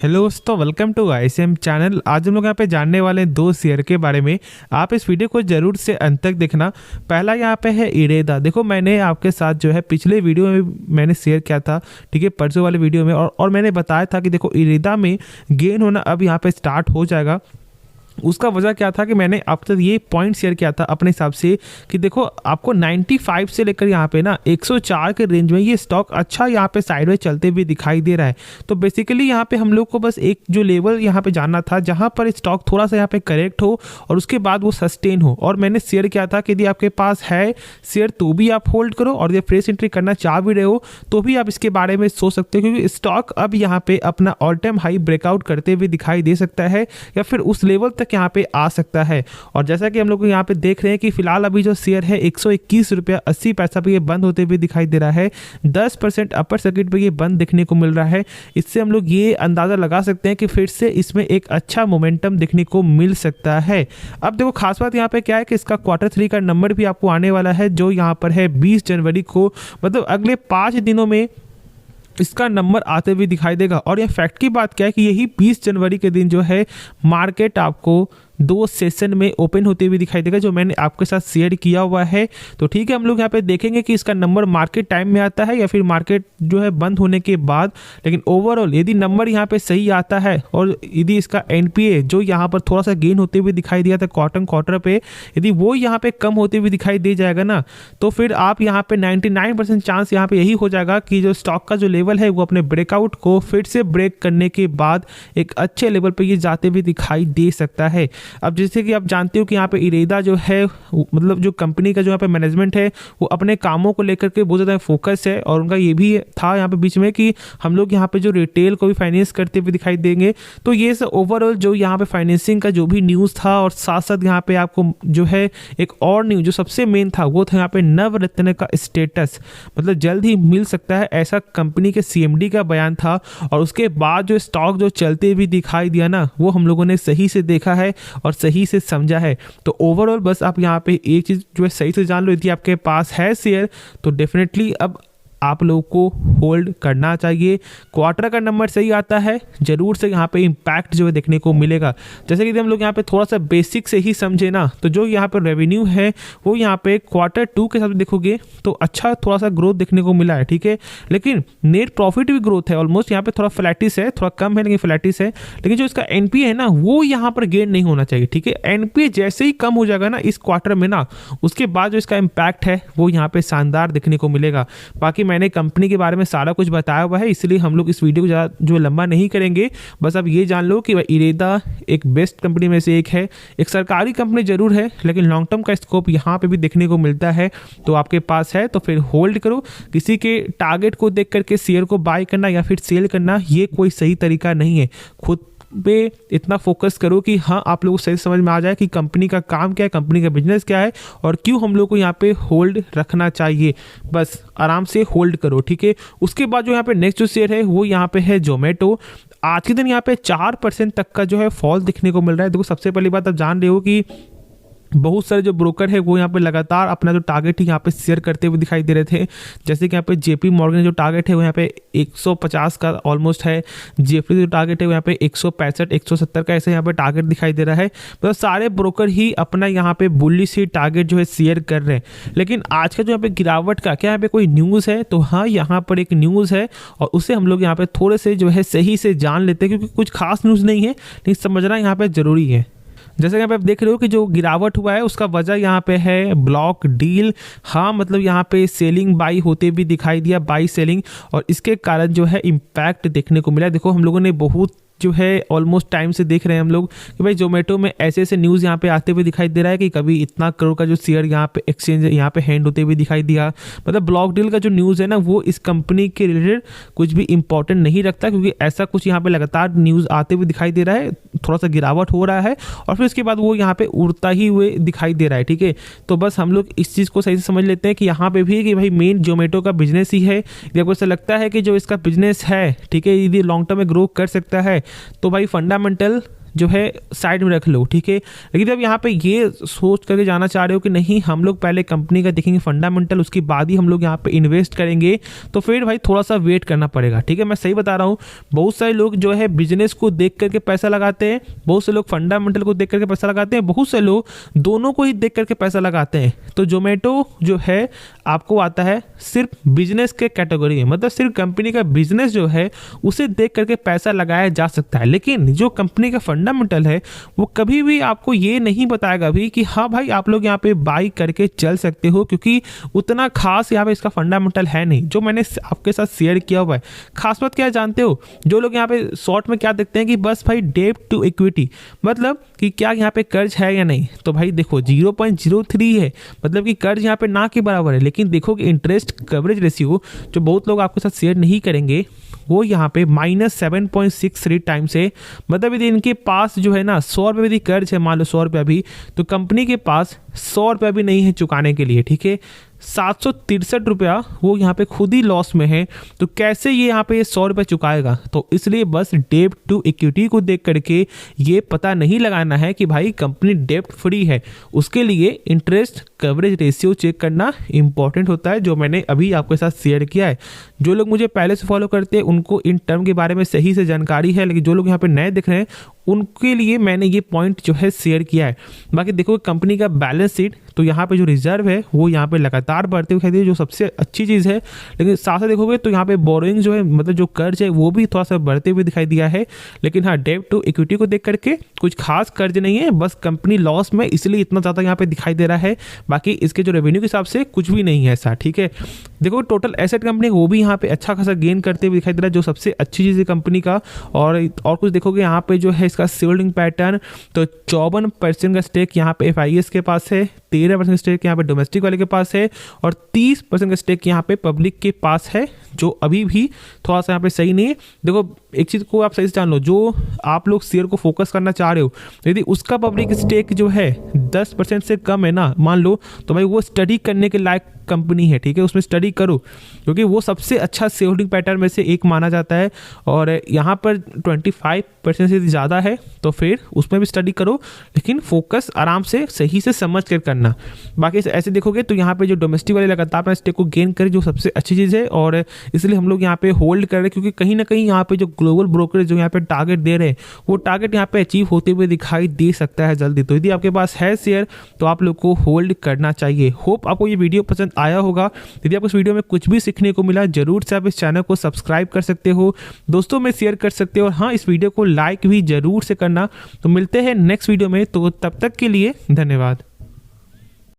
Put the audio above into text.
Hello दोस्तों, welcome to ICM channel. आज हम लोग यहाँ पे जानने वाले हैं दो शेयर के बारे में। आप इस वीडियो को जरूर से अंत तक देखना। पहला यहाँ पे है इरेदा। देखो, मैंने आपके साथ जो है पिछले वीडियो में मैंने शेयर किया था, ठीक है, परसों वाले वीडियो में, और मैंने बताया था कि देखो इरेदा में गेन होना अब यहाँ पे स्टार्ट हो जाएगा। उसका वजह क्या था कि मैंने आपके साथ ये पॉइंट शेयर किया था अपने हिसाब से कि देखो आपको 95 से लेकर यहाँ पे ना 104 के रेंज में ये स्टॉक अच्छा यहाँ पे साइडवेज चलते हुए दिखाई दे रहा है। तो बेसिकली यहाँ पे हम लोग को बस एक जो लेवल यहाँ पे जानना था जहाँ पर स्टॉक थोड़ा सा यहाँ पे करेक्ट हो और उसके बाद वो सस्टेन हो। और मैंने शेयर किया था कि यदि आपके पास है शेयर तो भी आप होल्ड करो, और ये फ्रेश एंट्री करना चाह भी रहे हो तो भी आप इसके बारे में सोच सकते हो, क्योंकि स्टॉक अब यहाँ पे अपना ऑल टाइम हाई ब्रेकआउट करते हुए दिखाई दे सकता है या फिर उस लेवल तक यहाँ पे आ सकता है। और जैसा कि हम लोग यहाँ पे देख रहे हैं कि फिलहाल अभी जो शेयर है 121 रुपया 80 पैसा पे ये बंद होते हुए दिखाई दे रहा है। 10% अपर सर्किट पे ये बंद देखने को मिल रहा है। इससे हम लोग ये अंदाजा लगा सकते हैं कि फिर से इसमें एक अच्छा मोमेंटम देखने को मिल सकता है। अब देखो, खास बात यहाँ पे क्या है कि इसका Q3 का नंबर भी आपको आने वाला है, जो यहाँ पर है 20 जनवरी को। मतलब अगले 5 दिनों में इसका नंबर आते हुए दिखाई देगा। और यह फैक्ट की बात क्या है कि यही 20 जनवरी के दिन जो है मार्केट आपको 2 सेशन में ओपन होते हुए दिखाई देगा, जो मैंने आपके साथ शेयर किया हुआ है। तो ठीक है, हम लोग यहाँ पे देखेंगे कि इसका नंबर मार्केट टाइम में आता है या फिर मार्केट जो है बंद होने के बाद। लेकिन ओवरऑल यदि नंबर यहाँ पे सही आता है और यदि इसका एनपीए जो यहाँ पर थोड़ा सा गेन होते हुए दिखाई दिया था क्वार्टर पे, यदि वो यहाँ पे कम होते हुए दिखाई दे जाएगा ना, तो फिर आप यहाँ पे 99% चांस यहाँ पे यही हो जाएगा कि जो स्टॉक का जो लेवल है वो अपने ब्रेकआउट को फिर से ब्रेक करने के बाद एक अच्छे लेवल पे ये जाते हुए दिखाई दे सकता है। अब जैसे कि आप जानते हो कि यहाँ पे इरेदा जो है, मतलब जो कंपनी का जो यहाँ पे मैनेजमेंट है वो अपने कामों को लेकर के बहुत ज़्यादा फोकस है। और उनका ये भी था यहाँ पे बीच में कि हम लोग यहाँ पे जो रिटेल को भी फाइनेंस करते हुए दिखाई देंगे। तो ये सब ओवरऑल जो यहाँ पे फाइनेंसिंग का जो भी न्यूज़ था, और साथ साथ यहाँ पे आपको जो है एक और न्यूज़ जो सबसे मेन था वो था यहाँ पे नवरत्न का स्टेटस, मतलब जल्द ही मिल सकता है, ऐसा कंपनी के सीएमडी का बयान था। और उसके बाद जो स्टॉक जो चलते भी दिखाई दिया ना, वो हम लोगों ने सही से देखा है और सही से समझा है। तो ओवरऑल बस आप यहाँ पे एक चीज़ जो है सही से जान लो, यदि आपके पास है शेयर तो डेफिनेटली अब आप लोगों को होल्ड करना चाहिए। क्वार्टर का नंबर सही आता है, जरूर से यहाँ पे इम्पैक्ट जो है देखने को मिलेगा। जैसे कि हम लोग यहाँ पे थोड़ा सा बेसिक से ही समझे ना, तो जो यहाँ पे रेवेन्यू है वो यहाँ पे Q2 के साथ देखोगे तो अच्छा थोड़ा सा ग्रोथ देखने को मिला है, ठीक है। लेकिन नेट प्रॉफिट भी ग्रोथ है, ऑलमोस्ट यहाँ पे थोड़ा फ्लैटिस है, थोड़ा कम है लेकिन फ्लैटिस है। लेकिन जो इसका एनपीए है ना वो यहाँ पर गेन नहीं होना चाहिए, ठीक है। एनपीए जैसे ही कम हो जाएगा ना इस क्वार्टर में ना, उसके बाद जो इसका इम्पैक्ट है वो यहाँ पे शानदार देखने को मिलेगा। बाकी मैंने कंपनी के बारे में सारा कुछ बताया हुआ है, इसलिए हम लोग इस वीडियो को ज़्यादा जो लंबा नहीं करेंगे। बस अब ये जान लो कि इरेदा एक बेस्ट कंपनी में से एक है। एक सरकारी कंपनी जरूर है लेकिन लॉन्ग टर्म का स्कोप यहाँ पे भी देखने को मिलता है। तो आपके पास है तो फिर होल्ड करो। किसी के टारगेट को देख करके शेयर को बाय करना या फिर सेल करना ये कोई सही तरीका नहीं है। खुद पे इतना फोकस करो कि हाँ आप लोगों को सही समझ में आ जाए कि कंपनी का काम क्या है, कंपनी का बिजनेस क्या है और क्यों हम लोग को यहाँ पे होल्ड रखना चाहिए। बस आराम से होल्ड करो, ठीक है। उसके बाद जो यहाँ पे नेक्स्ट जो शेयर है वो यहाँ पे है जोमेटो। आज के दिन यहाँ पे 4% तक का जो है फॉल दिखने को मिल रहा है। देखो, सबसे पहली बात आप जान रहे हो कि बहुत सारे जो ब्रोकर है वो यहाँ पे लगातार अपना जो टारगेट है यहाँ पे शेयर करते हुए दिखाई दे रहे थे। जैसे कि यहाँ पे जेपी मॉर्गन जो टारगेट है वो यहाँ पे 150 का ऑलमोस्ट है। जेफरी जो टारगेट है वो यहाँ पे 165 170 का ऐसे यहाँ पे टारगेट दिखाई दे रहा है। मतलब सारे ब्रोकर ही अपना यहाँ पे बुलिश ही टारगेट जो है शेयर कर रहे हैं। लेकिन आज का जो यहाँ पे गिरावट का क्या यहाँ पे कोई न्यूज़ है, तो हाँ यहाँ पर एक न्यूज़ है और उसे हम लोग यहाँ पे थोड़े से जो है सही से जान लेते हैं, क्योंकि कुछ खास न्यूज़ नहीं है लेकिन समझना यहाँ पे जरूरी है। जैसे यहाँ पे आप देख रहे हो कि जो गिरावट हुआ है उसका वजह यहाँ पे है ब्लॉक डील। हाँ, मतलब यहाँ पे सेलिंग बाई होते भी दिखाई दिया, बाई सेलिंग, और इसके कारण जो है इम्पैक्ट देखने को मिला। देखो, हम लोगों ने बहुत जो है ऑलमोस्ट टाइम से देख रहे हैं हम लोग कि भाई जोमेटो में ऐसे ऐसे न्यूज़ यहाँ पे आते हुए दिखाई दे रहा है कि कभी इतना करोड़ का जो शेयर यहाँ पे एक्सचेंज यहाँ पे हैंड होते हुए दिखाई दिया। मतलब ब्लॉक डील का जो न्यूज़ है ना वो इस कंपनी के रिलेटेड कुछ भी इंपॉर्टेंट नहीं रखता, क्योंकि ऐसा कुछ यहाँ पे लगातार न्यूज़ आते हुए दिखाई दे रहा है। थोड़ा सा गिरावट हो रहा है और फिर उसके बाद वो यहाँ पे उड़ता ही हुए दिखाई दे रहा है, ठीक है। तो बस हम लोग इस चीज़ को सही से समझ लेते हैं कि यहाँ पे भी कि भाई मेन जोमेटो का बिजनेस ही है। यदि आपको ऐसा लगता है कि जो इसका बिजनेस है, ठीक है, यदि लॉन्ग टर्म में ग्रो कर सकता है तो भाई फंडामेंटल जो है साइड में रख लो, ठीक है। लेकिन जब यहाँ पे ये सोच करके जाना चाह रहे हो कि नहीं हम लोग पहले कंपनी का देखेंगे फंडामेंटल, उसके बाद ही हम लोग यहाँ पे इन्वेस्ट करेंगे, तो फिर भाई थोड़ा सा वेट करना पड़ेगा, ठीक है। मैं सही बता रहा हूँ, बहुत सारे लोग जो है बिजनेस को देख करके पैसा लगाते हैं, बहुत से लोग फंडामेंटल को देख करके पैसा लगाते हैं, बहुत से लोग दोनों को ही देख करके पैसा लगाते हैं। तो जोमेटो जो है आपको आता है सिर्फ बिजनेस के कैटेगरी में, मतलब सिर्फ कंपनी का बिजनेस जो है उसे देख करके पैसा लगाया जा सकता है। लेकिन जो कंपनी का फंडामेंटल है वो कभी भी आपको ये नहीं बताएगा भी कि हाँ भाई आप लोग यहाँ पे बाई करके चल सकते हो, क्योंकि उतना खास यहाँ पे इसका फंडामेंटल है नहीं जो मैंने आपके साथ शेयर किया हुआ है। खास बात क्या जानते हो, जो लोग यहाँ पे शॉर्ट में क्या देखते हैं कि बस भाई डेट टू इक्विटी, मतलब कि क्या यहाँ पे कर्ज है या नहीं, तो भाई देखो 0.03 है, मतलब कि कर्ज यहाँ पे ना के बराबर है। लेकिन देखो कि इंटरेस्ट कवरेज रेशियो जो बहुत लोग आपके साथ शेयर नहीं करेंगे वो यहाँ पे -7.63 टाइम्स है। मतलब यदि इनके पास जो है ना 100 रुपये यदि कर्ज है, मान लो 100 रुपये भी, तो कंपनी के पास 100 रुपये भी नहीं है चुकाने के लिए, ठीक है। 763 रुपया वो यहाँ पे खुद ही लॉस में है, तो कैसे ये यहाँ पे 100 रुपये चुकाएगा। तो इसलिए बस डेट टू इक्विटी को देख करके ये पता नहीं लगाना है कि भाई कंपनी डेप्ट फ्री है, उसके लिए इंटरेस्ट कवरेज रेशियो चेक करना इंपॉर्टेंट होता है, जो मैंने अभी आपके साथ शेयर किया है। जो लोग मुझे पहले से फॉलो करते हैं उनको इन टर्म के बारे में सही से जानकारी है, लेकिन जो लोग यहाँ पे नए दिख रहे हैं उनके लिए मैंने ये पॉइंट जो है शेयर किया है। बाकी देखो कंपनी का बैलेंस शीट, तो यहाँ पे जो रिजर्व है वो यहाँ पे लगातार बढ़ते हुए दिखाई दे, जो सबसे अच्छी चीज़ है। लेकिन साथ साथ देखोगे तो यहाँ पे बोरोइंग जो है, मतलब जो कर्ज है वो भी थोड़ा सा बढ़ते हुए दिखाई दिया है। लेकिन हाँ, डेट टू इक्विटी को देख करके कुछ खास कर्ज नहीं है, बस कंपनी लॉस में इसलिए इतना ज़्यादा यहाँ पे दिखाई दे रहा है। बाकी इसके जो रेवेन्यू के हिसाब से कुछ भी नहीं है ऐसा, ठीक है। देखो टोटल एसेट कंपनी वो भी यहाँ पे अच्छा खासा गेन करते हुए दिखाई दे रहा है, जो सबसे अच्छी चीज़ है कंपनी का। और कुछ देखोगे यहाँ पे जो है इसका शेयरहोल्डिंग पैटर्न, तो 54% का स्टेक यहाँ पे FIS के पास है, 13% स्टेक यहाँ पे डोमेस्टिक वाले के पास है, और 30% का स्टेक यहाँ पे पब्लिक के पास है, जो अभी भी थोड़ा सा यहाँ पे सही नहीं है। देखो एक चीज़ को आप सही से जान लो, जो आप लोग शेयर को फोकस करना चाह रहे हो, यदि उसका पब्लिक स्टेक जो है 10% से कम है ना, मान लो, तो भाई वो स्टडी करने के लायक कंपनी है, ठीक है। उसमें स्टडी करो, क्योंकि वो सबसे अच्छा शेयर होल्डिंग पैटर्न में से एक माना जाता है। और यहाँ पर 25% से ज़्यादा है, तो फिर उसमें भी स्टडी करो, लेकिन फोकस आराम से सही से समझ कर करना। बाकी ऐसे देखोगे तो यहाँ पे जो डोमेस्टिक वाले लगातार अपना स्टेक को गेन करे, जो सबसे अच्छी चीज़ है, और इसलिए हम लोग यहाँ पे होल्ड कर रहे हैं, क्योंकि कहीं ना कहीं यहाँ पे जो ग्लोबल ब्रोकरेज जो यहाँ पे टारगेट दे रहे हैं, वो टारगेट यहाँ पे अचीव होते हुए दिखाई दे सकता है जल्दी। तो यदि आपके पास है शेयर तो आप लोग को होल्ड करना चाहिए। होप आपको ये वीडियो पसंद आया होगा। यदि आपको इस वीडियो में कुछ भी सीखने को मिला, जरूर से आप इस चैनल को सब्सक्राइब कर सकते हो, दोस्तों में शेयर कर सकते हो, और हाँ, इस वीडियो को लाइक भी जरूर से करना। तो मिलते हैं नेक्स्ट वीडियो में, तो तब तक के लिए धन्यवाद।